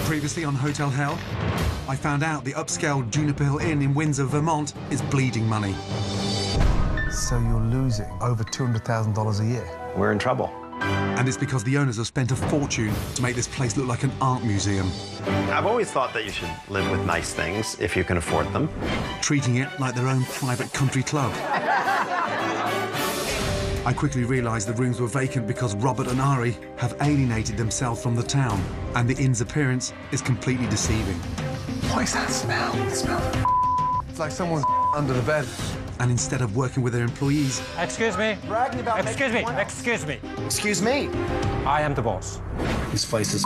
Previously on Hotel Hell, I found out the upscale Juniper Hill Inn in Windsor, Vermont is bleeding money. So you're losing over $200,000 a year? We're in trouble. And it's because the owners have spent a fortune to make this place look like an art museum. I've always thought that you should live with nice things if you can afford them. Treating it like their own private country club. I quickly realised the rooms were vacant because Robert and Ari have alienated themselves from the town, and the inn's appearance is completely deceiving. What is that smell? It smells it's like someone's under the bed. And instead of working with their employees... Excuse me. Bragging about Excuse me. Excuse me. Excuse me. I am the boss. This place is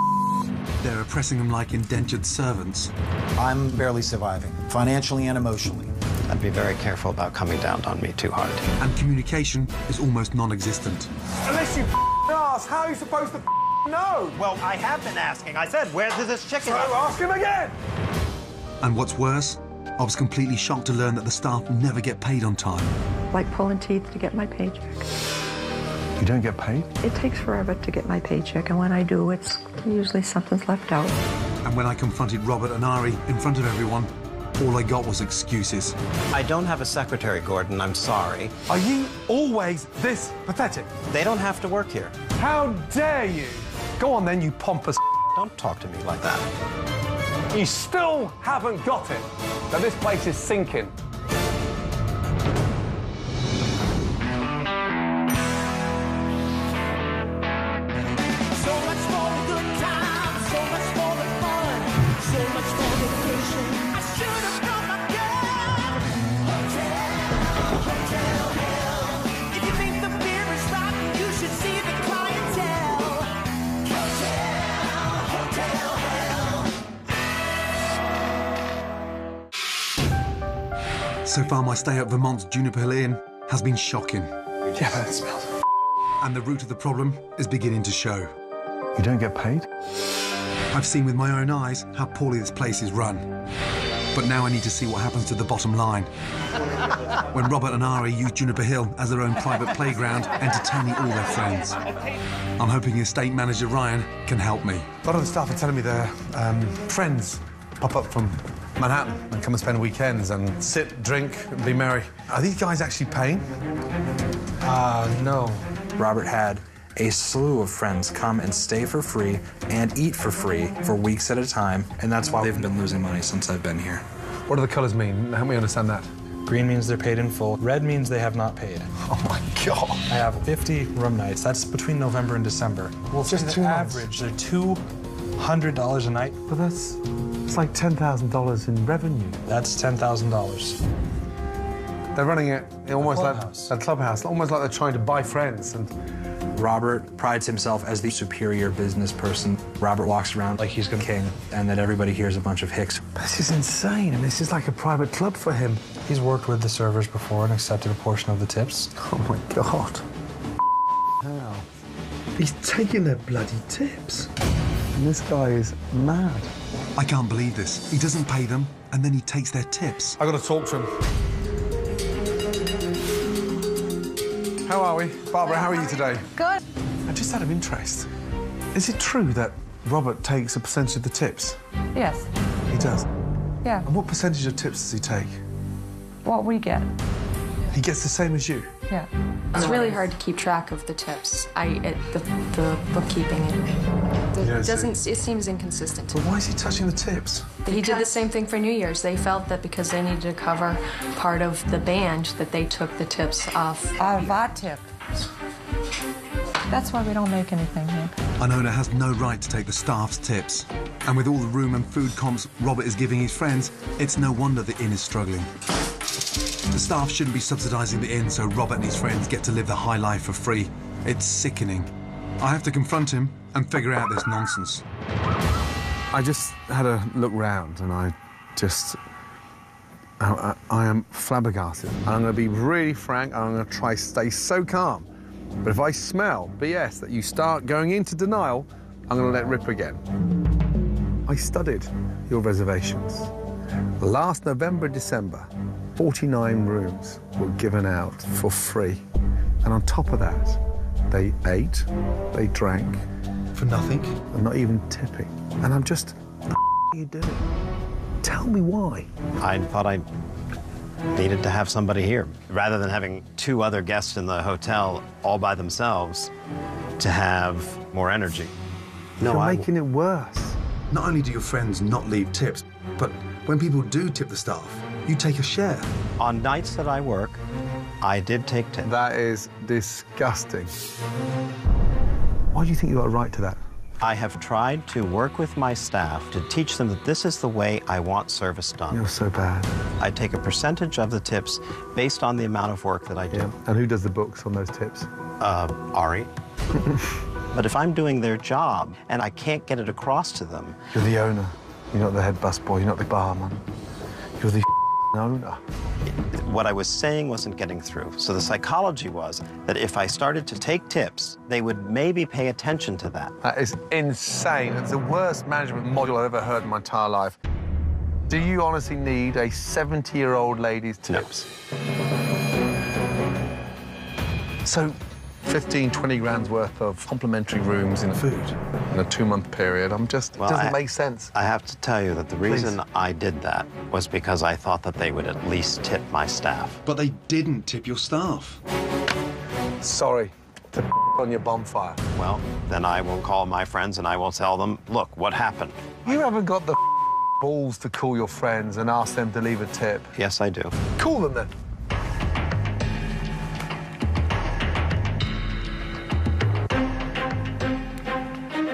They're oppressing them like indentured servants. I'm barely surviving, financially and emotionally. I'd be very careful about coming down on me too hard. And communication is almost non-existent. Unless you ask, how are you supposed to know? Well, I have been asking. I said, where does this chicken So ask him again! And what's worse, I was completely shocked to learn that the staff never get paid on time. Like pulling teeth to get my paycheck. You don't get paid? It takes forever to get my paycheck, and when I do, it's usually something's left out. And when I confronted Robert and Ari in front of everyone, all I got was excuses. I don't have a secretary, Gordon. I'm sorry. Are you always this pathetic? They don't have to work here. How dare you? Go on then, you pompous. Don't talk to me like that. You still haven't got it, that this place is sinking. So far, my stay at Vermont's Juniper Hill Inn has been shocking. Yeah, that smells. And the root of the problem is beginning to show. You don't get paid? I've seen with my own eyes how poorly this place is run. But now I need to see what happens to the bottom line. When Robert and Ari use Juniper Hill as their own private playground, entertaining all their friends. I'm hoping estate manager Ryan can help me. A lot of the staff are telling me their friends pop up from Manhattan and come and spend weekends and sit, drink, and be merry. Are these guys actually paying? No. Robert had a slew of friends come and stay for free and eat for free for weeks at a time, and that's why they've been losing money since I've been here. What do the colours mean? Help me understand that. Green means they're paid in full. Red means they have not paid. Oh, my God. I have 50 room nights. That's between November and December. Well, just the 2 months. average, they're $200 a night. But it's like $10,000 in revenue. That's $10,000. They're running it almost like clubhouse. a clubhouse, almost like they're trying to buy friends. And Robert prides himself as the superior business person. Robert walks around like he's the king, and then everybody hears a bunch of hicks. this is insane, and this is like a private club for him. He's worked with the servers before and accepted a portion of the tips. Oh, my God. How? He's taking their bloody tips. And this guy is mad. I can't believe this. He doesn't pay them, and then he takes their tips. I got to talk to him. How are we? Barbara, how are you today? Good. Just out of interest, is it true that Robert takes a percentage of the tips? Yes. He does? Yeah. And what percentage of tips does he take? What we get. He gets the same as you? Yeah. It's really hard to keep track of the tips. The bookkeeping, it seems inconsistent. But why is he touching the tips? He did the same thing for New Year's. They felt that because they needed to cover part of the band, that they took the tips off. Our tip. That's why we don't make anything here. An owner has no right to take the staff's tips. And with all the room and food comps Robert is giving his friends, it's no wonder the inn is struggling. The staff shouldn't be subsidising the inn so Robert and his friends get to live the high life for free. It's sickening. I have to confront him and figure out this nonsense. I just had a look round and I am flabbergasted. And I'm going to be really frank and I'm going to try to stay so calm. But if I smell BS that you start going into denial, I'm going to let rip again. I studied your reservations. Last November, December, 49 rooms were given out for free. And on top of that, they ate, they drank. For nothing? And not even tipping. And I'm just What are you doing? Tell me why. I thought I needed to have somebody here. Rather than having 2 other guests in the hotel all by themselves, to have more energy. No, You're making it worse. Not only do your friends not leave tips, but when people do tip the staff, you take a share. On nights that I work, I did take tips. That is disgusting. Why do you think you got a right to that? I have tried to work with my staff to teach them that this is the way I want service done. You're so bad. I take a percentage of the tips based on the amount of work that I do. Yeah. And who does the books on those tips? Ari. But if I'm doing their job and I can't get it across to them... You're the owner. You're not the head busboy. You're not the barman. You're the owner. What I was saying wasn't getting through. So the psychology was that if I started to take tips, they would maybe pay attention to that. That is insane. It's the worst management model I've ever heard in my entire life. Do you honestly need a 70-year-old lady's tips? No. So 15, 20 grand's worth of complimentary rooms in food in a 2-month period. It doesn't make sense. I have to tell you that the reason I did that was because I thought that they would at least tip my staff. But they didn't tip your staff. Sorry to on your bonfire. Well, then I will call my friends and I will tell them, look, what happened? You haven't got the balls to call your friends and ask them to leave a tip. Yes, I do. Call them then.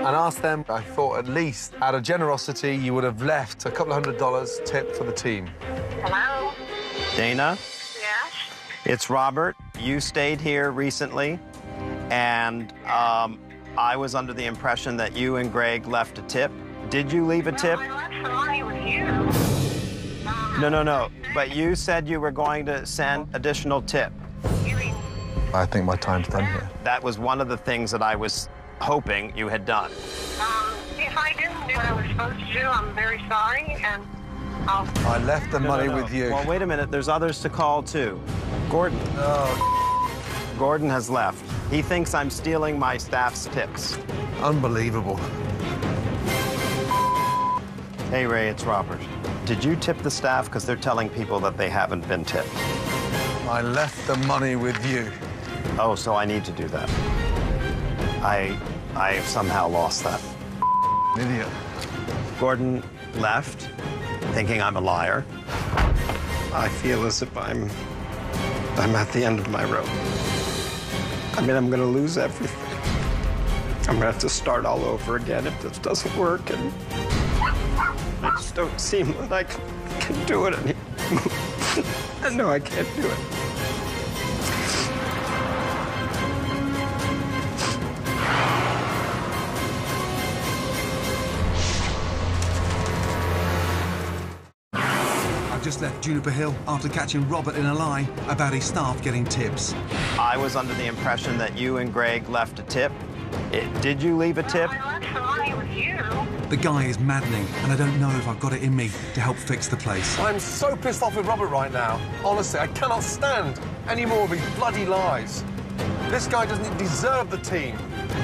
And ask them, I thought at least out of generosity, you would have left a couple of $100 tip for the team. Hello? Dana? Yes? It's Robert. You stayed here recently, and I was under the impression that you and Greg left a tip. Did you leave a tip? I left some money with you. No. But you said you were going to send additional tip. You mean... I think my time's done here. That was one of the things that I was hoping you had done. If I didn't do what I was supposed to do, I'm very sorry, and I'll... I left the money with you. Well, wait a minute. There's others to call, too. Gordon. Oh. Gordon has left. He thinks I'm stealing my staff's tips. Unbelievable. Hey, Ray, it's Robert. Did you tip the staff? Because they're telling people that they haven't been tipped. I left the money with you. Oh, so I need to do that. I somehow lost that. Idiot. Gordon left, thinking I'm a liar. I feel as if I'm at the end of my rope. I mean, I'm gonna lose everything. I'm gonna have to start all over again if this doesn't work, and I just don't seem like I can do it anymore. No, I can't do it. Just left Juniper Hill after catching Robert in a lie about his staff getting tips. I was under the impression that you and Greg left a tip. Did you leave a tip? I left some money with you. The guy is maddening, and I don't know if I've got it in me to help fix the place. I'm so pissed off with Robert right now. Honestly, I cannot stand any more of his bloody lies. This guy doesn't deserve the team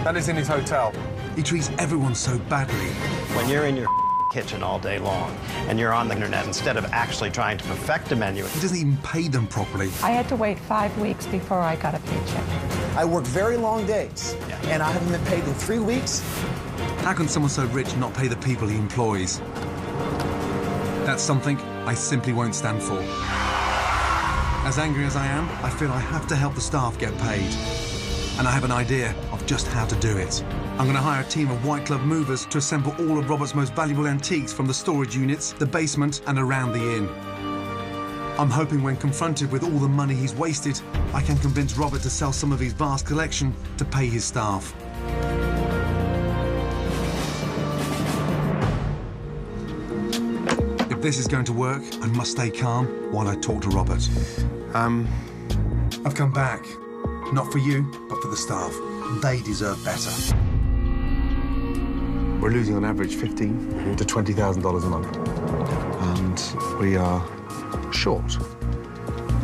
that is in his hotel. He treats everyone so badly. When you're in your kitchen all day long and you're on the internet instead of actually trying to perfect a menu. He doesn't even pay them properly. I had to wait 5 weeks before I got a paycheck. I work very long days, and I haven't been paid in 3 weeks. How can someone so rich not pay the people he employs? That's something I simply won't stand for. As angry as I am, I feel I have to help the staff get paid. And I have an idea of just how to do it. I'm going to hire a team of white glove movers to assemble all of Robert's most valuable antiques from the storage units, the basement, and around the inn. I'm hoping when confronted with all the money he's wasted, I can convince Robert to sell some of his vast collection to pay his staff. If this is going to work, I must stay calm while I talk to Robert. I've come back. Not for you, but for the staff. They deserve better. We're losing on average $15,000 to $20,000 a month. And we are short.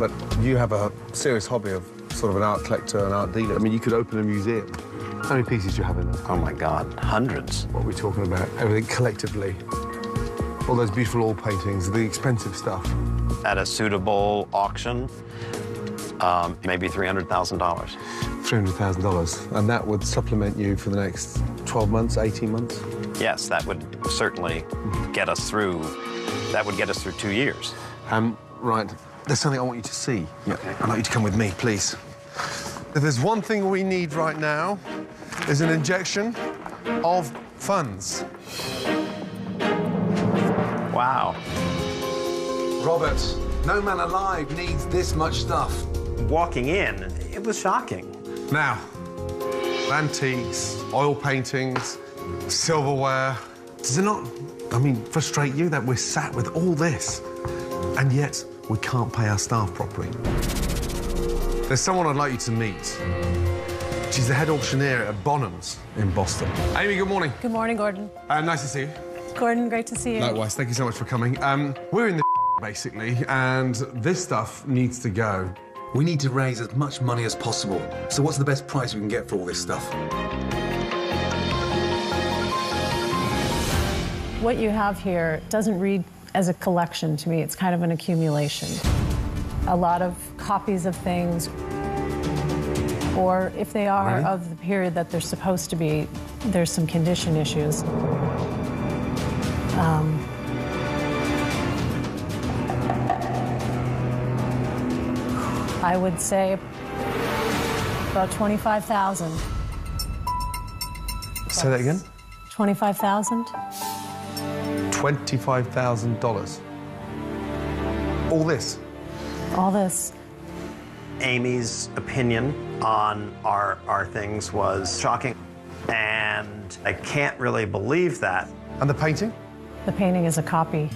But you have a serious hobby of sort of an art collector, an art dealer. I mean, you could open a museum. How many pieces do you have in there? Oh, my God, hundreds. What are we talking about? Everything collectively. All those beautiful oil paintings, the expensive stuff. At a suitable auction, maybe $300,000. $300,000. And that would supplement you for the next 12 months, 18 months? Yes, that would certainly get us through. That would get us through 2 years. Right. There's something I want you to see. Okay. I'd like you to come with me, please. If there's one thing we need right now, is an injection of funds. Wow. Robert, no man alive needs this much stuff. Walking in, it was shocking. Now, antiques, oil paintings, silverware. Does it not, frustrate you that we're sat with all this, and yet we can't pay our staff properly? There's someone I'd like you to meet. She's the head auctioneer at Bonham's in Boston. Amy, good morning. Good morning, Gordon. Nice to see you. Gordon, great to see you. Likewise, thank you so much for coming. We're in the basically, and this stuff needs to go. We need to raise as much money as possible. So what's the best price we can get for all this stuff? What you have here doesn't read as a collection to me. It's kind of an accumulation. A lot of copies of things, or if they are of the period that they're supposed to be, there's some condition issues. I would say about 25,000. Say that again? 25,000. $25,000. All this? All this. Amy's opinion on our things was shocking, and I can't really believe that. And the painting? The painting is a copy,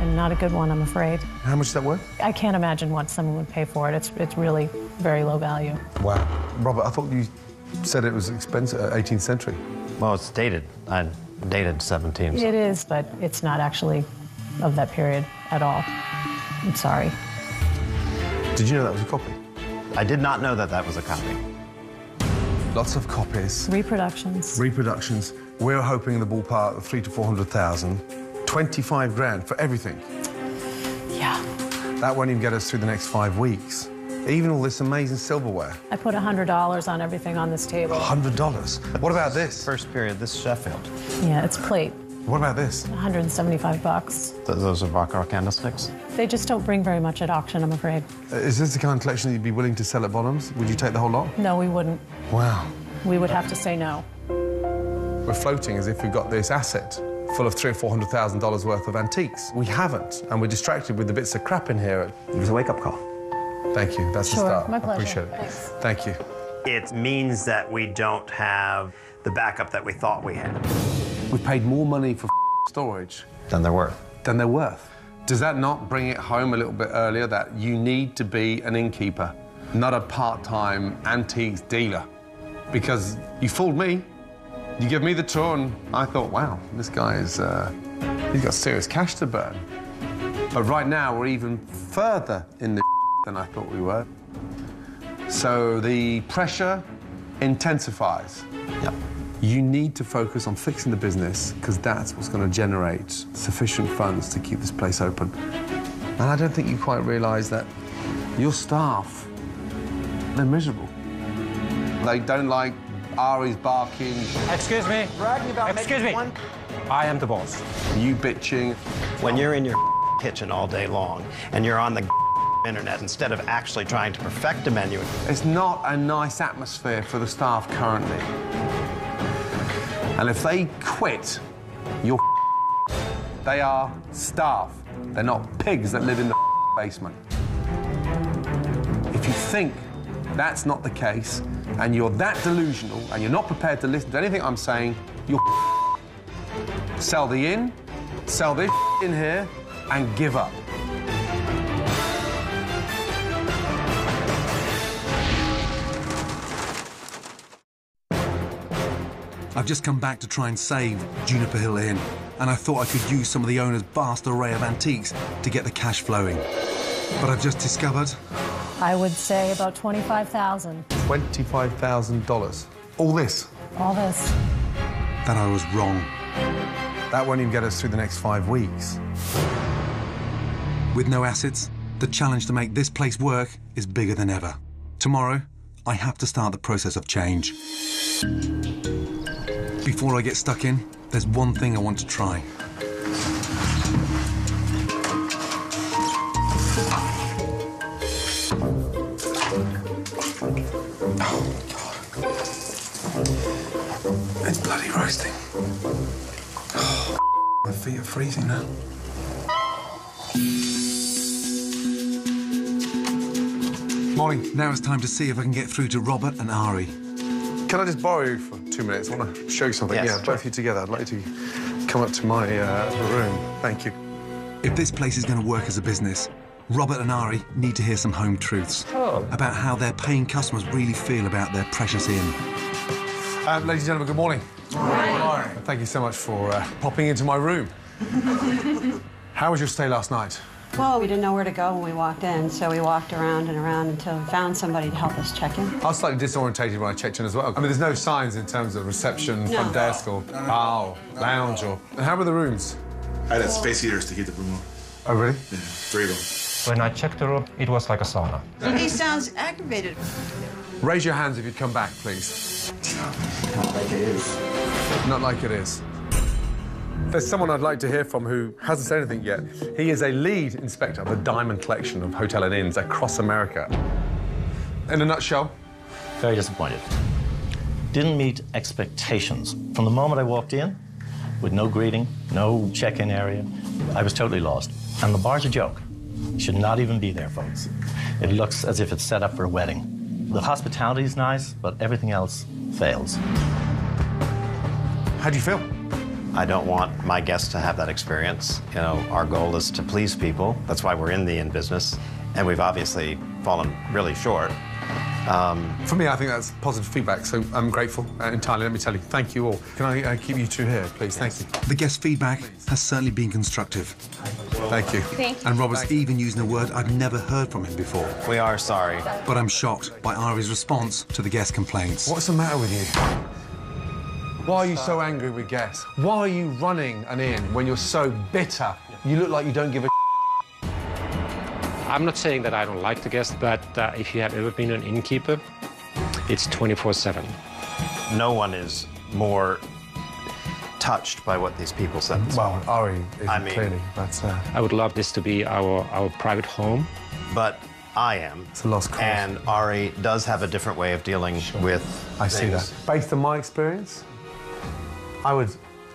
and not a good one, I'm afraid. How much is that worth? I can't imagine what someone would pay for it. It's really very low value. Wow. Robert, I thought you said it was expensive, 18th century. Well, it's dated. I dated 17. It is, but it's not actually of that period at all. I'm sorry. Did you know that was a copy? I did not know that that was a copy. Lots of copies. Reproductions. Reproductions. We're hoping in the ballpark of 300,000 to 400,000. 25 grand for everything. Yeah. That won't even get us through the next 5 weeks. Even all this amazing silverware. I put $100 on everything on this table. $100? What about this? First period, this Sheffield. Yeah, it's plate. What about this? 175 bucks. Those are Baccarat candlesticks? They just don't bring very much at auction, I'm afraid. Is this the kind of collection that you'd be willing to sell at Bonham's? Would you take the whole lot? No, we wouldn't. Wow. We would have to say no. We're floating as if we've got this asset full of $300,000 or $400,000 worth of antiques. We haven't, and we're distracted with the bits of crap in here. It was a wake-up call. Thank you. That's the Sure, start. my pleasure. I appreciate it. Thanks. Thank you. It means that we don't have the backup that we thought we had. We paid more money for storage Than they're worth. than they're worth. Does that not bring it home a little bit earlier that you need to be an innkeeper, not a part-time antiques dealer? Because you fooled me. You give me the tour, and I thought, wow, this guy is, he's got serious cash to burn. But right now, we're even further in the than I thought we were. So the pressure intensifies. Yep. You need to focus on fixing the business, because that's what's going to generate sufficient funds to keep this place open. And I don't think you quite realise that your staff, they're miserable. They don't like Ari's barking. Excuse me. Bragging about Excuse making me. one. I am the boss. You bitching. When you're in your kitchen all day long and you're on the internet instead of actually trying to perfect a menu. It's not a nice atmosphere for the staff currently. And if they quit, you're they are staff. They're not pigs that live in the basement. If you think that's not the case, and you're that delusional, and you're not prepared to listen to anything I'm saying, you're sell the inn, sell this in here, and give up. I've just come back to try and save Juniper Hill Inn, and I thought I could use some of the owner's vast array of antiques to get the cash flowing. But I've just discovered... I would say about 25,000. $25,000. All this. All this. that I was wrong. That won't even get us through the next 5 weeks. With no assets, the challenge to make this place work is bigger than ever. Tomorrow, I have to start the process of change. Before I get stuck in, there's one thing I want to try. It's bloody roasting. Oh, my feet are freezing now. Morning. Now it's time to see if I can get through to Robert and Ari. Can I just borrow you for 2 minutes? I want to show you something. Yes, yeah, sure. both of you together. I'd like to come up to my room. Thank you. If this place is going to work as a business, Robert and Ari need to hear some home truths about how their paying customers really feel about their precious inn. Ladies and gentlemen, good morning. Good morning. Thank you so much for popping into my room. How was your stay last night? Well, we didn't know where to go when we walked in, so we walked around and around until we found somebody to help us check in. I was slightly disorientated when I checked in as well. I mean, there's no signs in terms of reception, front desk, or bar, lounge, or... And how were the rooms? I had space heaters to keep the room warm. Oh, really? Yeah, 3 of them. When I checked the room, it was like a sauna. He sounds aggravated. Raise your hands if you'd come back, please. Not like it is. Not like it is. There's someone I'd like to hear from who hasn't said anything yet. He is a lead inspector of the Diamond Collection of Hotel and Inns across America. In a nutshell? Very disappointed. Didn't meet expectations. From the moment I walked in, with no greeting, no check-in area, I was totally lost. And the bar's a joke. Should not even be there, folks. It looks as if it's set up for a wedding. The hospitality is nice, but everything else fails. How do you feel? I don't want my guests to have that experience. You know, our goal is to please people. That's why we're in the inn business. And we've obviously fallen really short. For me, I think that's positive feedback, so I'm grateful entirely. Let me tell you, thank you all. Can I keep you two here, please? Thank you. The guest feedback has certainly been constructive. Thank you. Thank you. And Robert's even using a word I've never heard from him before. We are sorry. But I'm shocked by Ari's response to the guest complaints. What's the matter with you? Why are you so angry with guests? Why are you running an inn when you're so bitter? You look like you don't give a I'm not saying that I don't like the guests, but if you have ever been an innkeeper, it's 24/7. No one is more touched by what these people said. Well, Ari is clearly. I would love this to be our private home. But I am. It's a lost cause. And Ari does have a different way of dealing with I see that. Based on my experience, I would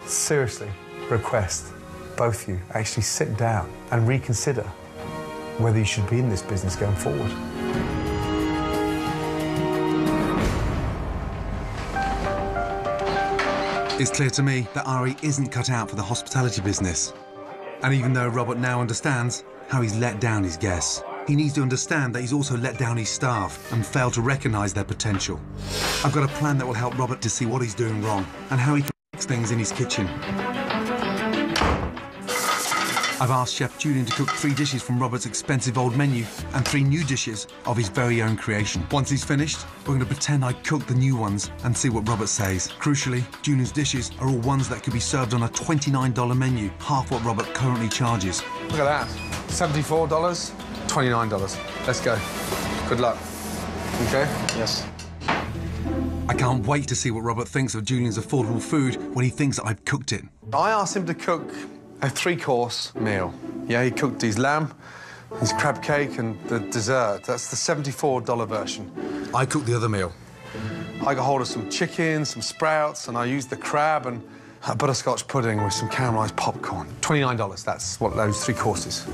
seriously request both of you actually sit down and reconsider whether you should be in this business going forward. It's clear to me that Ari isn't cut out for the hospitality business. And even though Robert now understands how he's let down his guests, he needs to understand that he's also let down his staff and failed to recognise their potential. I've got a plan that will help Robert to see what he's doing wrong and how he can fix things in his kitchen. I've asked Chef Julian to cook 3 dishes from Robert's expensive old menu and 3 new dishes of his very own creation. Once he's finished, we're going to pretend I cooked the new ones and see what Robert says. Crucially, Julian's dishes are all ones that could be served on a $29 menu, half what Robert currently charges. Look at that. $74, $29. Let's go. Good luck. Okay? Yes. I can't wait to see what Robert thinks of Julian's affordable food when he thinks that I've cooked it. I asked him to cook a 3-course meal. Yeah, he cooked his lamb, his crab cake, and the dessert. That's the $74 version. I cooked the other meal. I got hold of some chicken, some sprouts, and I used the crab and a butterscotch pudding with some caramelised popcorn. $29, that's what those 3 courses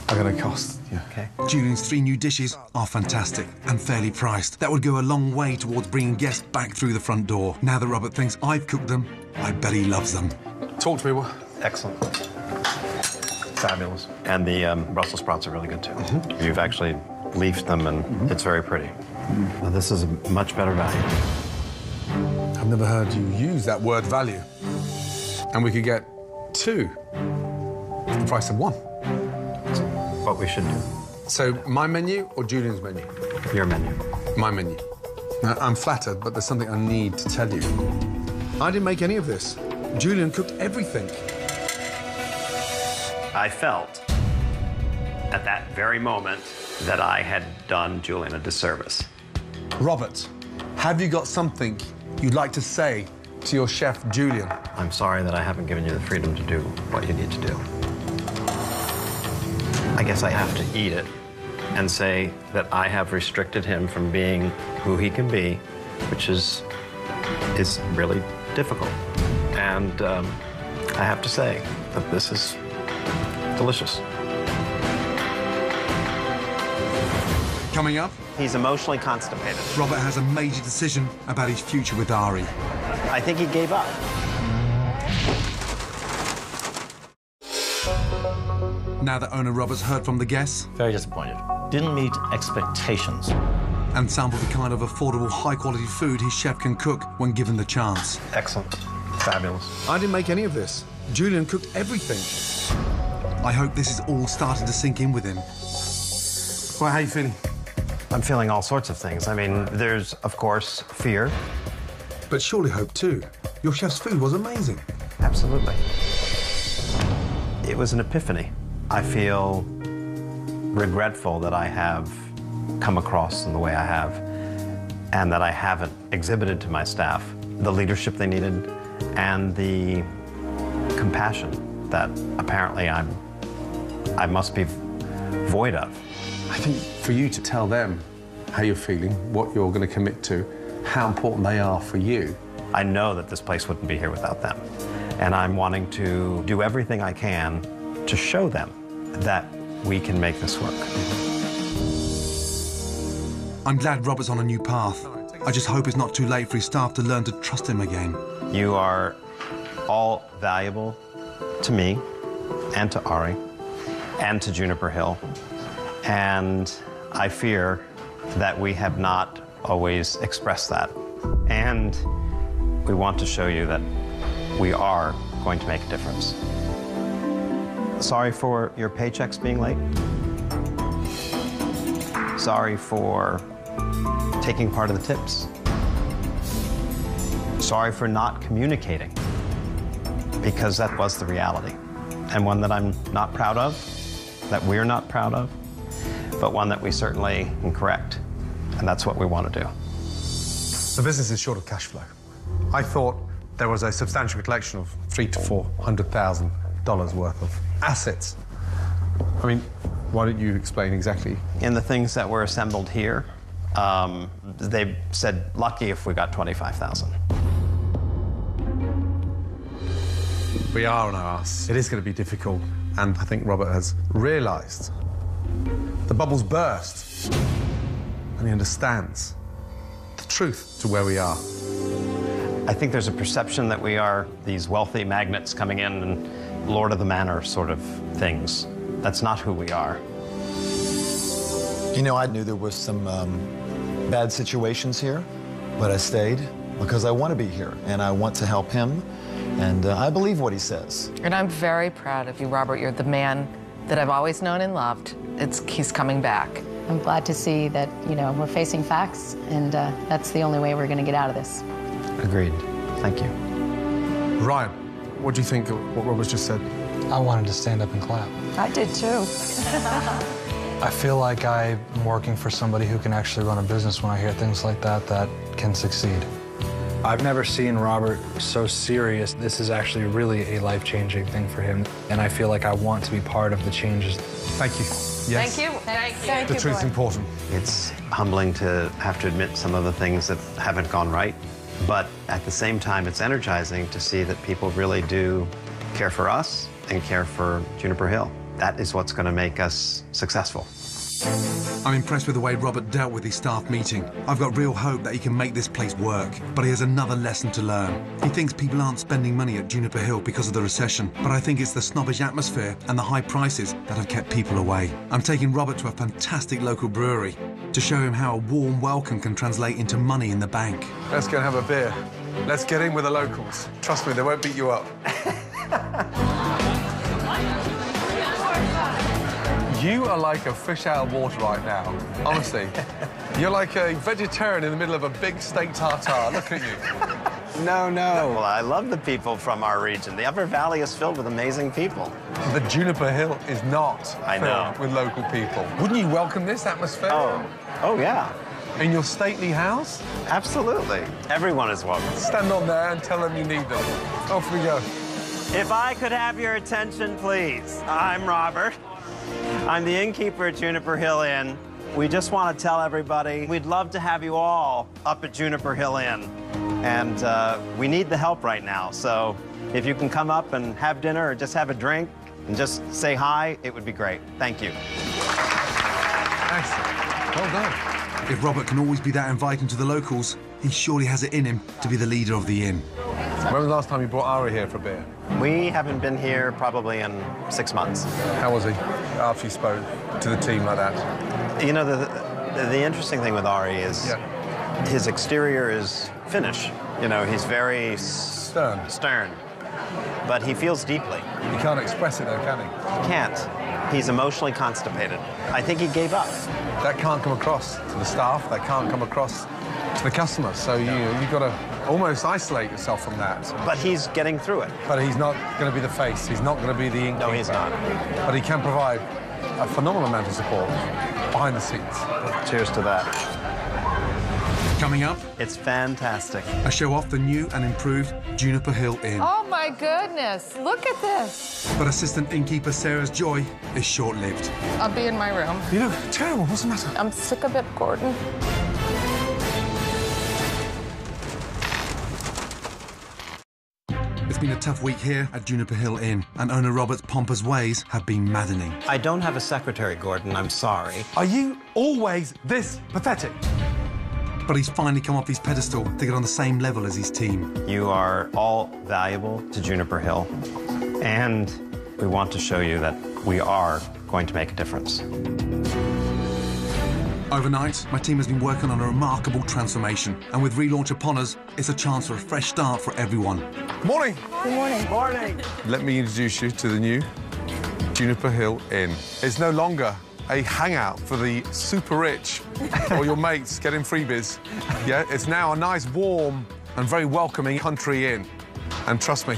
are going to cost. Yeah. Okay. Julian's 3 new dishes are fantastic and fairly priced. That would go a long way towards bringing guests back through the front door. Now that Robert thinks I've cooked them, I bet he loves them. Talk to me. Excellent. Fabulous. And the Brussels sprouts are really good, too. You've actually leafed them, and it's very pretty. Now, this is a much better value. I've never heard you use that word value. And we could get 2 for the price of 1. That's what we should do. So, my menu or Julian's menu? Your menu. My menu. Now, I'm flattered, but there's something I need to tell you. I didn't make any of this. Julian cooked everything. I felt at that very moment that I had done Julian a disservice. Robert, have you got something you'd like to say to your chef, Julian? I'm sorry that I haven't given you the freedom to do what you need to do. I guess I have to eat it and say that I have restricted him from being who he can be, which is really difficult. And I have to say that this is delicious. Coming up, he's emotionally constipated. Robert has a major decision about his future with Ari. I think he gave up. Now that owner Robert's heard from the guests. Very disappointed. Didn't meet expectations. And sampled the kind of affordable, high-quality food his chef can cook when given the chance. Excellent. Fabulous. I didn't make any of this. Julian cooked everything. I hope this is all starting to sink in with him. Well, how are you feeling? I'm feeling all sorts of things. I mean, there's, of course, fear. But surely hope, too. Your chef's food was amazing. Absolutely. It was an epiphany. I feel regretful that I have come across in the way I have, and that I haven't exhibited to my staff the leadership they needed and the compassion that apparently I must be void of. I think for you to tell them how you're feeling, what you're going to commit to, how important they are for you. I know that this place wouldn't be here without them, and I'm wanting to do everything I can to show them that we can make this work. I'm glad Robert's on a new path. I just hope it's not too late for his staff to learn to trust him again. You are all valuable to me and to Ari and to Juniper Hill. And I fear that we have not always expressed that. And we want to show you that we are going to make a difference. Sorry for your paychecks being late. Sorry for taking part of the tips. Sorry for not communicating, because that was the reality. And one that I'm not proud of, that we're not proud of, but one that we certainly can correct. And that's what we want to do. The business is short of cash flow. I thought there was a substantial collection of $300,000 to $400,000 worth of assets. I mean, why don't you explain exactly? In the things that were assembled here, they said lucky if we got 25,000. We are on our ass. It is going to be difficult, and I think Robert has realised the bubble's burst, and he understands the truth to where we are. I think there's a perception that we are these wealthy magnates coming in and Lord of the Manor sort of things. That's not who we are. You know, I knew there was some bad situations here, but I stayed because I want to be here and I want to help him, and I believe what he says. And I'm very proud of you, Robert. You're the man that I've always known and loved. He's coming back. I'm glad to see that, you know, we're facing facts, and that's the only way we're going to get out of this. Agreed. Thank you. Ryan, what do you think of what Robert's just said? I wanted to stand up and clap. I did too. I feel like I'm working for somebody who can actually run a business when I hear things like that can succeed. I've never seen Robert so serious. This is actually really a life-changing thing for him, and I feel like I want to be part of the changes. Thank you. Yes. Thank you. Thank The truth's important. It's humbling to have to admit some of the things that haven't gone right, but at the same time, it's energizing to see that people really do care for us and care for Juniper Hill. That is what's going to make us successful. I'm impressed with the way Robert dealt with his staff meeting. I've got real hope that he can make this place work, but he has another lesson to learn. He thinks people aren't spending money at Juniper Hill because of the recession, but I think it's the snobbish atmosphere and the high prices that have kept people away. I'm taking Robert to a fantastic local brewery to show him how a warm welcome can translate into money in the bank. Let's go and have a beer. Let's get in with the locals. Trust me, they won't beat you up. You are like a fish out of water right now, honestly. You're like a vegetarian in the middle of a big steak tartare. Look at you. No. Well, I love the people from our region. The Upper Valley is filled with amazing people. The Juniper Hill is not filled with local people. Wouldn't you welcome this atmosphere? Oh yeah. In your stately house? Absolutely. Everyone is welcome. Stand on there and tell them you need them. Off we go. If I could have your attention, please. I'm Robert. I'm the innkeeper at Juniper Hill Inn. We just want to tell everybody we'd love to have you all up at Juniper Hill Inn. And we need the help right now. So if you can come up and have dinner or just have a drink and just say hi, it would be great. Thank you. Excellent. Well done. If Robert can always be that inviting to the locals, he surely has it in him to be the leader of the inn. When was the last time you brought Ari here for a beer? We haven't been here probably in 6 months. How was he after you spoke to the team like that? You know, the interesting thing with Ari is his exterior is Finnish. You know, he's very stern. But he feels deeply. He can't express it though, can he? He can't. He's emotionally constipated. I think he gave up. That can't come across to the staff. That can't come across to the customers. So you've got to almost isolate yourself from that. But he's getting through it. But he's not going to be the face. He's not going to be the innkeeper. No, he's not. But he can provide a phenomenal amount of support behind the scenes. Cheers to that. Coming up, it's fantastic. A show off the new and improved Juniper Hill Inn. Oh my goodness, look at this. But assistant innkeeper Sarah's joy is short-lived. I'll be in my room. You look terrible, what's the matter? I'm sick of it, Gordon. It's been a tough week here at Juniper Hill Inn, and owner Robert's pompous ways have been maddening. I don't have a secretary, Gordon, I'm sorry. Are you always this pathetic? But he's finally come off his pedestal to get on the same level as his team. You are all valuable to Juniper Hill, and we want to show you that we are going to make a difference. Overnight, my team has been working on a remarkable transformation, and with relaunch upon us, it's a chance for a fresh start for everyone. Morning. Good morning. Morning. Let me introduce you to the new Juniper Hill Inn. It's no longer a hangout for the super rich or your mates getting freebies. Yeah, it's now a nice, warm and very welcoming country inn. And trust me,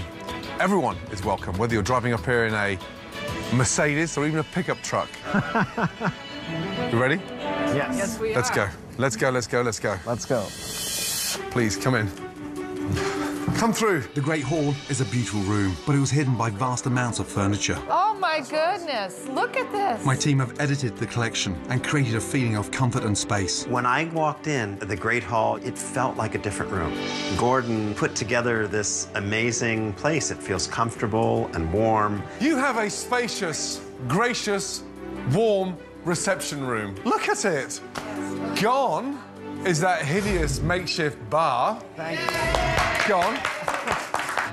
everyone is welcome, whether you're driving up here in a Mercedes or even a pickup truck. You ready? Yes. Yes, we Let's are. go. Let's go, let's go, let's go. Let's go. Please, come in. Come through. The Great Hall is a beautiful room, but it was hidden by vast amounts of furniture. Oh my goodness, look at this. My team have edited the collection and created a feeling of comfort and space. When I walked in the Great Hall, it felt like a different room. Gordon put together this amazing place. It feels comfortable and warm. You have a spacious, gracious, warm reception room. Look at it. Gone is that hideous makeshift bar. Thank you. Gone.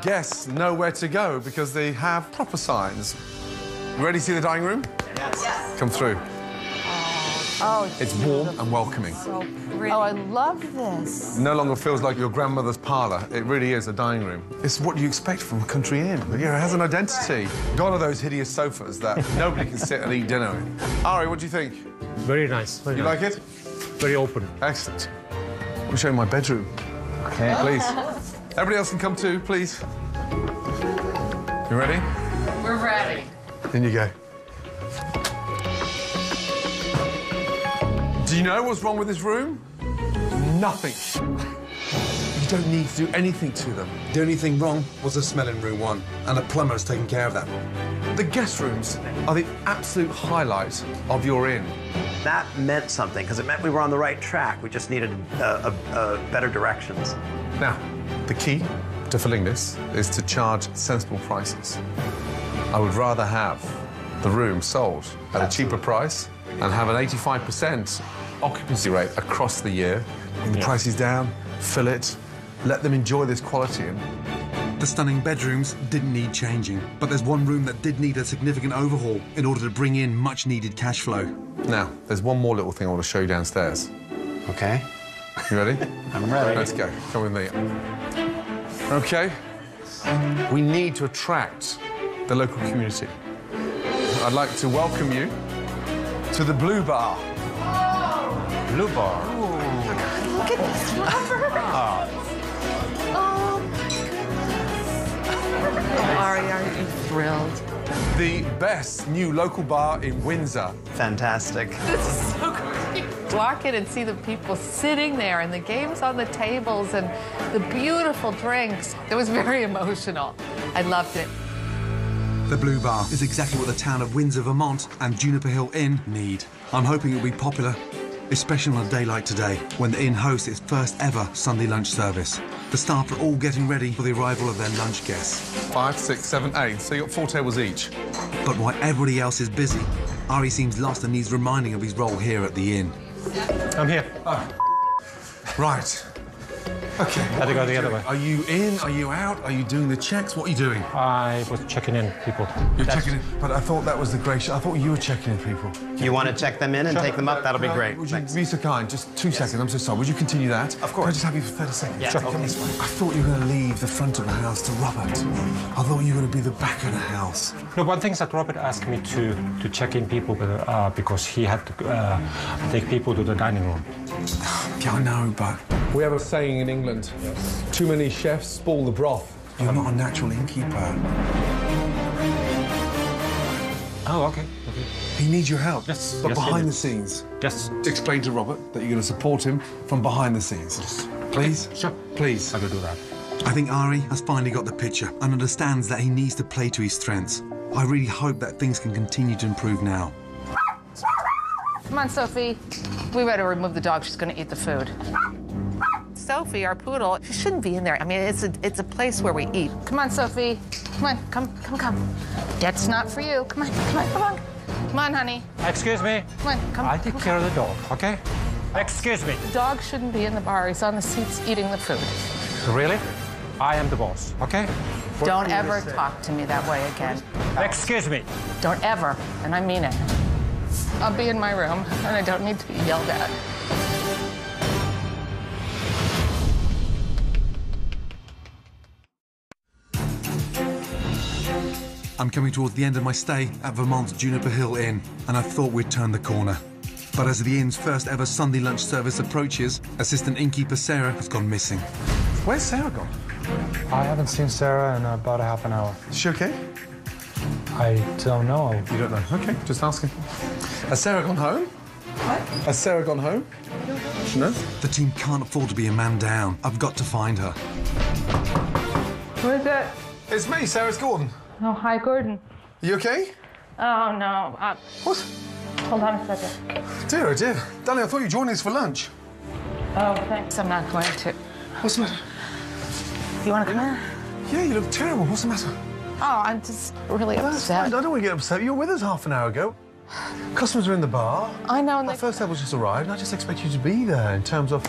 Guests know where to go because they have proper signs. You ready to see the dining room? Yes. Come through. Oh, It's warm and welcoming. so pretty. Oh, I love this. No longer feels like your grandmother's parlour. It really is a dining room. It's what you expect from a country inn. You know, it has an identity. Gone are those hideous sofas that nobody can sit and eat dinner in. Ari, what do you think? Very nice. Very You nice. like it? Very open. Excellent. Let me show you my bedroom. Okay. Please. Everybody else can come too, please. You ready? We're ready. In you go. Do you know what's wrong with this room? Nothing. You don't need to do anything to them. The only thing wrong was the smell in room 1, and the plumber has taken care of that. The guest rooms are the absolute highlight of your inn. That meant something, because it meant we were on the right track. We just needed better directions. Now, the key to filling this is to charge sensible prices. I would rather have the room sold at a cheaper price and have an 85% occupancy rate across the year. Bring the prices down, fill it, let them enjoy this quality. The stunning bedrooms didn't need changing, but there's one room that did need a significant overhaul in order to bring in much-needed cash flow. Now, there's one more little thing I want to show you downstairs. Okay. You ready? I'm ready. Let's go. Come with me. Okay. We need to attract the local community. I'd like to welcome you to the Blue Bar. Blue Bar. Look at this, Robert. Oh Oh, Ari, are you thrilled? The best new local bar in Windsor. Fantastic. This is so great. Walk in and see the people sitting there and the games on the tables and the beautiful drinks. It was very emotional. I loved it. The Blue Bar is exactly what the town of Windsor, Vermont and Juniper Hill Inn need. I'm hoping it'll be popular, especially on a day like today, when the inn hosts its first ever Sunday lunch service. The staff are all getting ready for the arrival of their lunch guests. 5, 6, 7, 8. So you got 4 tables each. But while everybody else is busy, Ari seems lost and needs reminding of his role here at the inn. I'm here. Oh. Right. Okay. Had to go the other way. Are you in? Are you out? Are you doing the checks? What are you doing? I was checking in people. You're checking in? But I thought that was the gracious... I thought you were checking in people. You want to check them in and take them up? That'll be great. Would you be so kind? Just 2 seconds. I'm so sorry. Would you continue that? Of course. Can I just have you for 30 seconds? Yeah, Sure. okay. Come this way. I thought you were going to leave the front of the house to Robert. I thought you were going to be the back of the house. No, one thing is that Robert asked me to check in people because he had to take people to the dining room. Yeah, I know, but... We have a saying in England. Yes. Too many chefs spoil the broth. You're not a natural innkeeper. Oh, okay. He needs your help. Yes. But yes, behind the scenes. Yes. Explain to Robert that you're going to support him from behind the scenes. Yes. Please? Sure. Please. I will do that. I think Ari has finally got the picture and understands that he needs to play to his strengths. I really hope that things can continue to improve now. Come on, Sophie. We better remove the dog. She's going to eat the food. Sophie, our poodle, she shouldn't be in there. I mean, it's a place where we eat. Come on, Sophie. Come on, come. That's not for you. Come on. Come on, honey. Excuse me. Come on, come. I'll take care of the dog, okay? Excuse me. The dog shouldn't be in the bar. He's on the seats eating the food. Really? I am the boss, okay? Don't ever talk to me that way again. Excuse me. Don't ever, and I mean it. I'll be in my room, and I don't need to be yelled at. I'm coming towards the end of my stay at Vermont's Juniper Hill Inn, and I thought we'd turned the corner. But as the inn's first ever Sunday lunch service approaches, assistant innkeeper Sarah has gone missing. Where's Sarah gone? I haven't seen Sarah in about a half an hour. Is she okay? I don't know. You don't know? Okay, just asking. Has Sarah gone home? What? Has Sarah gone home? No? The team can't afford to be a man down. I've got to find her. Who is it? It's me, Sarah. It's Gordon. Oh, hi, Gordon. Are you okay? Oh, no. What? Hold on a second. Dear, oh dear. Darling, I thought you were joining us for lunch. Oh, thanks. I'm not going to. What's the matter? You want to come in? Yeah, you look terrible. What's the matter? Oh, I'm just really upset. I don't want to get upset. You were with us half an hour ago. Customers are in the bar. I know. And Our first table's just arrived, and I just expect you to be there in terms of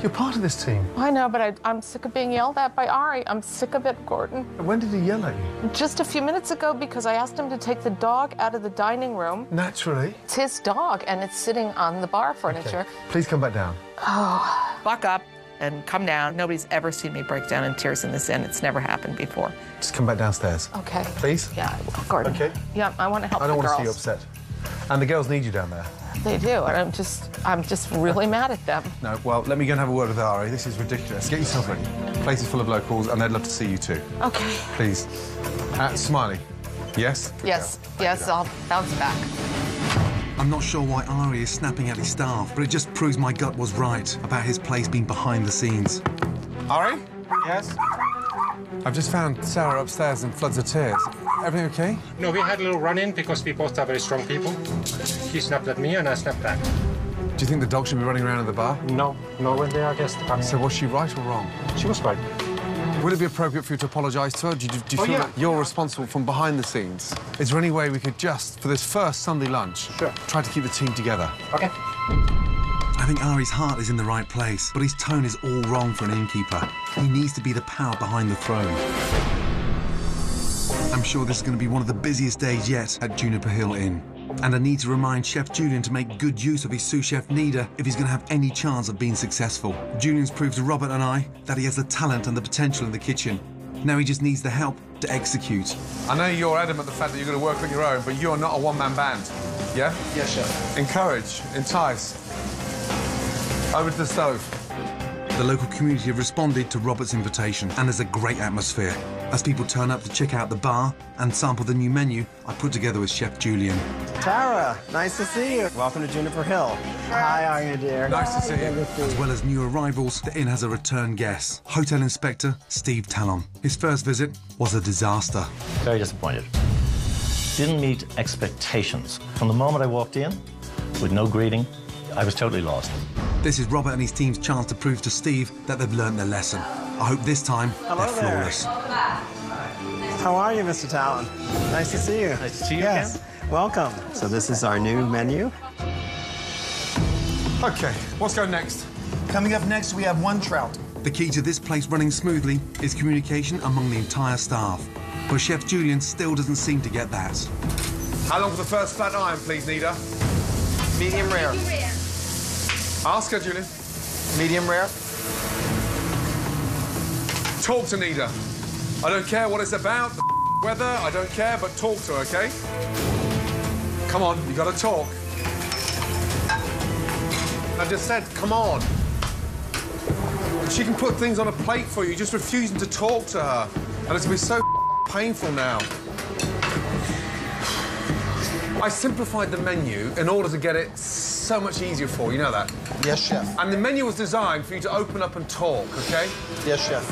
you're part of this team. I know, but I'm sick of being yelled at by Ari. I'm sick of it, Gordon. When did he yell at you? Just a few minutes ago, because I asked him to take the dog out of the dining room. Naturally. It's his dog, and it's sitting on the bar furniture. Okay. Please come back down. Oh, buck up and come down. Nobody's ever seen me break down in tears in this inn. It's never happened before. Just come back downstairs. Okay. Please? Yeah, I will, Gordon. Okay. Yeah, I want to help I don't the want to girls. see you upset. And the girls need you down there. They do, and I'm just really mad at them. No, well, let me go and have a word with Ari. This is ridiculous. Get yourself ready. The place is full of locals, and they'd love to see you too. Okay. Please. Smiley. Yes? Yes, I'll bounce back. I'm not sure why Ari is snapping at his staff, but it just proves my gut was right about his place being behind the scenes. Ari? Yes? I've just found Sarah upstairs in floods of tears. Everything okay? No, we had a little run-in because we both are very strong people. He snapped at me and I snapped back. Do you think the dog should be running around in the bar? No, when they are guests coming. So was she right or wrong? She was right. Would it be appropriate for you to apologise to her? Do you feel that you're responsible from behind the scenes? Is there any way we could just, for this first Sunday lunch, try to keep the team together? Okay. I think Ari's heart is in the right place, but his tone is all wrong for an innkeeper. He needs to be the power behind the throne. I'm sure this is going to be one of the busiest days yet at Juniper Hill Inn. And I need to remind Chef Julian to make good use of his sous chef Nida if he's going to have any chance of being successful. Julian's proved to Robert and I that he has the talent and the potential in the kitchen. Now he just needs the help to execute. I know you're adamant the fact that you're going to work on your own, but you're not a one-man band. Yeah? Yes, Chef. Encourage, entice. Over to the stove. The local community have responded to Robert's invitation, and there's a great atmosphere. as people turn up to check out the bar and sample the new menu I put together with Chef Julian. Tara, nice to see you. Welcome to Juniper Hill. Hi, how are you, dear? Nice to see you. As well as new arrivals, the inn has a return guest, Hotel Inspector Steve Talon. His first visit was a disaster. Very disappointed. Didn't meet expectations. From the moment I walked in, with no greeting, I was totally lost. This is Robert and his team's chance to prove to Steve that they've learned their lesson. I hope this time they're flawless. How are you, Mr. Talon? Nice to see you. Nice to see you again. Welcome. So this is our new menu. Okay, what's going next? Coming up next, we have one trout. The key to this place running smoothly is communication among the entire staff. But Chef Julian still doesn't seem to get that. How long for the first flat iron, please, Nida? Medium rare. Ask her, Julian. Medium rare. Talk to Nida. I don't care what it's about, the weather, I don't care, but talk to her, OK? Come on, you gotta talk. I just said, come on. She can put things on a plate for you, just refusing to talk to her. And it's gonna be so painful now. I simplified the menu in order to get it so much easier for you, you know that? Yes, chef. And the menu was designed for you to open up and talk, OK? Yes, chef.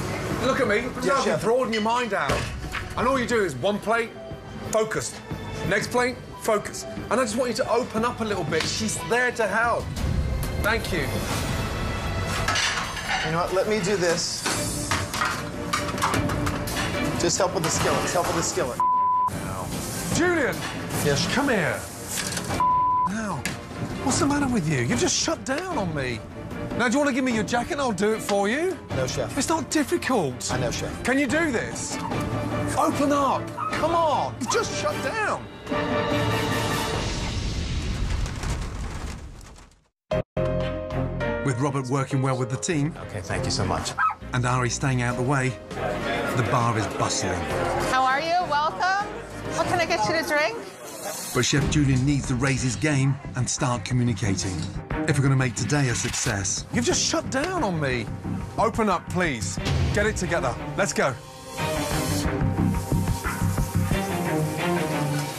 Look at me. Yes, chef. Broaden your mind out. And all you do is one plate, focused. Next plate, focus. And I just want you to open up a little bit. She's there to help. Thank you. You know what? Let me do this. Just help with the skillet. Help with the skillet. Julian! Yes. Come here. Now, what's the matter with you? You've just shut down on me. Now, do you want to give me your jacket and I'll do it for you? No, chef. It's not difficult. I know, chef. Can you do this? Open up. Come on. You've just shut down. With Robert working well with the team... Okay, thank you so much. ...and Ari staying out the way, the bar is bustling. How are you? Welcome. What can I get you to drink? But Chef Julian needs to raise his game and start communicating. If we're going to make today a success... You've just shut down on me. Open up, please. Get it together. Let's go.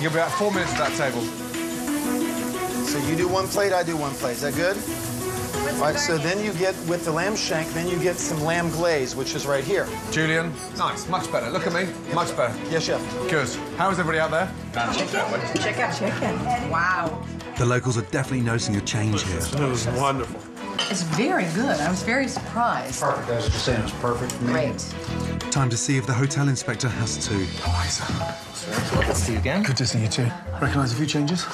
You'll be about 4 minutes at that table. So you do one plate, I do one plate. Is that good? All right, so then you get, with the lamb shank, then you get some lamb glaze, which is right here. Julian, nice, much better. Look at me, much better. Yes, chef. Good. How is everybody out there? Chicken. Wow. The locals are definitely noticing a change here. It was wonderful. It's very good. I was very surprised. Perfect. I was just saying it was perfect for me. Great. Time to see if the hotel inspector has too. Good to see you again. Good to see you too. Recognise a few changes?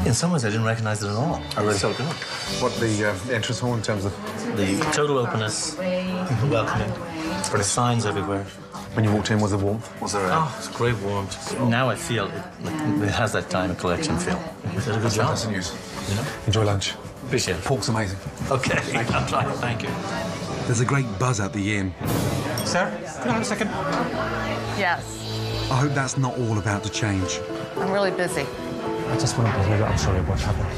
In some ways, I didn't recognize it at all. Oh, really? So good. What, the entrance hall in terms of? The total openness, the welcoming, the signs everywhere. When you walked in, was there warmth? Was there Oh, it's great warmth. Now I feel it has that Diamond Collection feel. You did a good job. Fantastic news. You know? Enjoy lunch. Appreciate it. Pork's amazing. Okay, I'll try. Thank you. There's a great buzz at the inn. Sir, can I have a second? Yes. I hope that's not all about to change. I'm really busy. I just want to tell you I'm sorry what happened.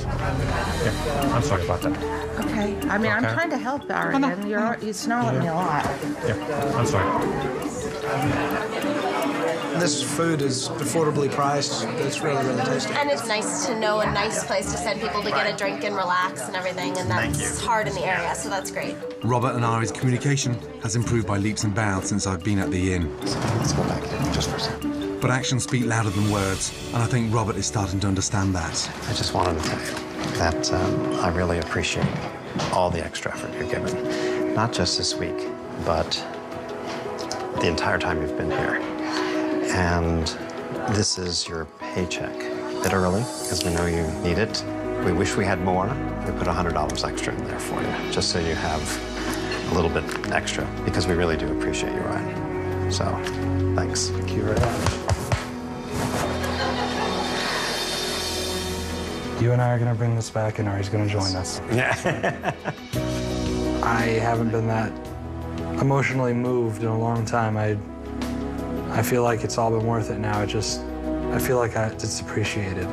Yeah, I'm sorry about that. Okay. I mean, I'm Okay. trying to help, Ari, and you snarl at me a lot. Yeah, I'm sorry. This food is affordably priced. It's really, really tasty. And it's nice to know a nice place to send people to get a drink and relax and everything, and that's hard in the area, so that's great. Robert and Ari's communication has improved by leaps and bounds since I've been at the inn. Let's go back just for a second. But actions speak louder than words, and I think Robert is starting to understand that. I just wanted to tell you that I really appreciate all the extra effort you're giving. Not just this week, but the entire time you've been here. And this is your paycheck. A bit early, because we know you need it. We wish we had more. We put $100 extra in there for you, just so you have a little bit extra, because we really do appreciate you, Ryan. So, thanks. Thank you very much. You and I are going to bring this back, and Ari's going to join us. Yeah. I haven't been that emotionally moved in a long time. I feel like it's all been worth it now. I feel like it's appreciated.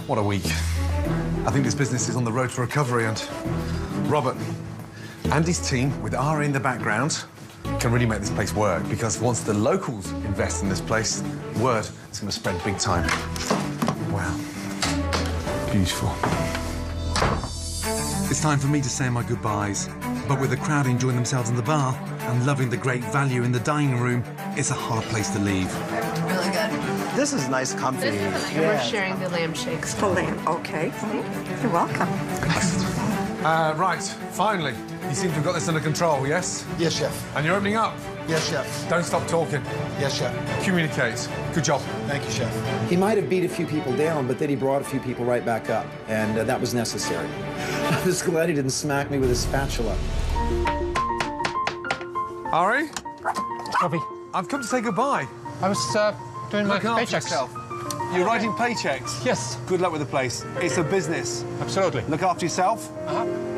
What a week. I think this business is on the road to recovery, and Robert, Andy's team, with Ari in the background, can really make this place work, because once the locals invest in this place, word is going to spread big time. Wow. Beautiful. It's time for me to say my goodbyes. But with the crowd enjoying themselves in the bar and loving the great value in the dining room, it's a hard place to leave. Really good. This is nice, comfy. We're sharing the lamb shakes. The lamb, okay. You're welcome. Right, finally. You seem to have got this under control, yes? Yes, chef. And you're opening up. Yes, chef. Don't stop talking. Yes, chef. Communicate. Good job. Thank you, chef. He might have beat a few people down, but then he brought a few people right back up, and that was necessary. I was glad he didn't smack me with a spatula. Ari? Sophie. I've come to say goodbye. I was doing my paychecks. You're writing paychecks? Yes. Good luck with the place. It's a business. Absolutely. Look after yourself.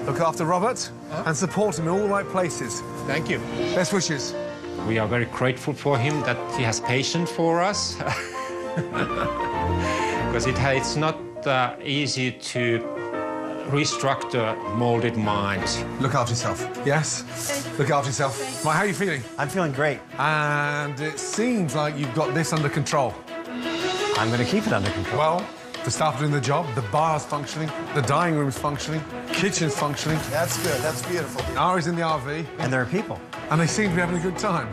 Look after Robert. And support him in all the right places. Thank you. Best wishes. We are very grateful for him that he has patience for us. Because it's not easy to restructure molded minds. Look after yourself. Yes? Look after yourself. Mike, how are you feeling? I'm feeling great. And it seems like you've got this under control. I'm going to keep it under control. Well, the staff are doing the job, the bar's functioning, the dining room's functioning, kitchen's functioning. That's good. That's beautiful. Ari's in the RV. And there are people. And they seem to be having a good time.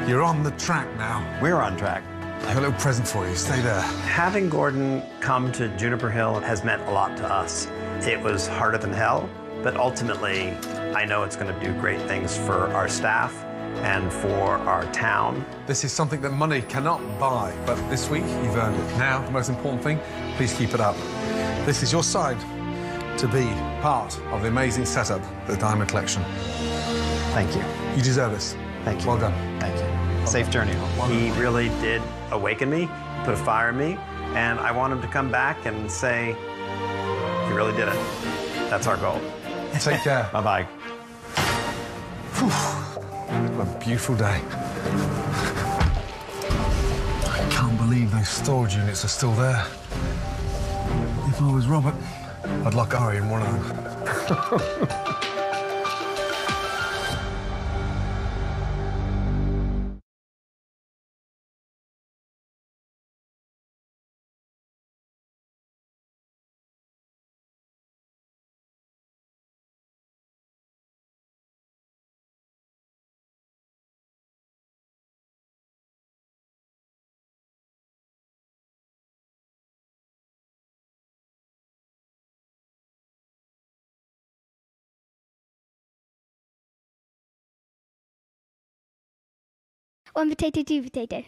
You're on the track now. We're on track. I have a little present for you. Stay there. Having Gordon come to Juniper Hill has meant a lot to us. It was harder than hell, but ultimately, I know it's going to do great things for our staff and for our town. This is something that money cannot buy, but this week you've earned it. Now, the most important thing, please keep it up. This is your sign to be part of the amazing setup, the Diamond Collection. Thank you. You deserve this. Thank you. Well done. Thank you. Safe journey home. He really did awaken me, put a fire in me, and I want him to come back and say, he really did it. That's our goal. Take care. Bye-bye. What a beautiful day. I can't believe those storage units are still there. If I was Robert, I'd lock Ari in one of them. One potato, two potato.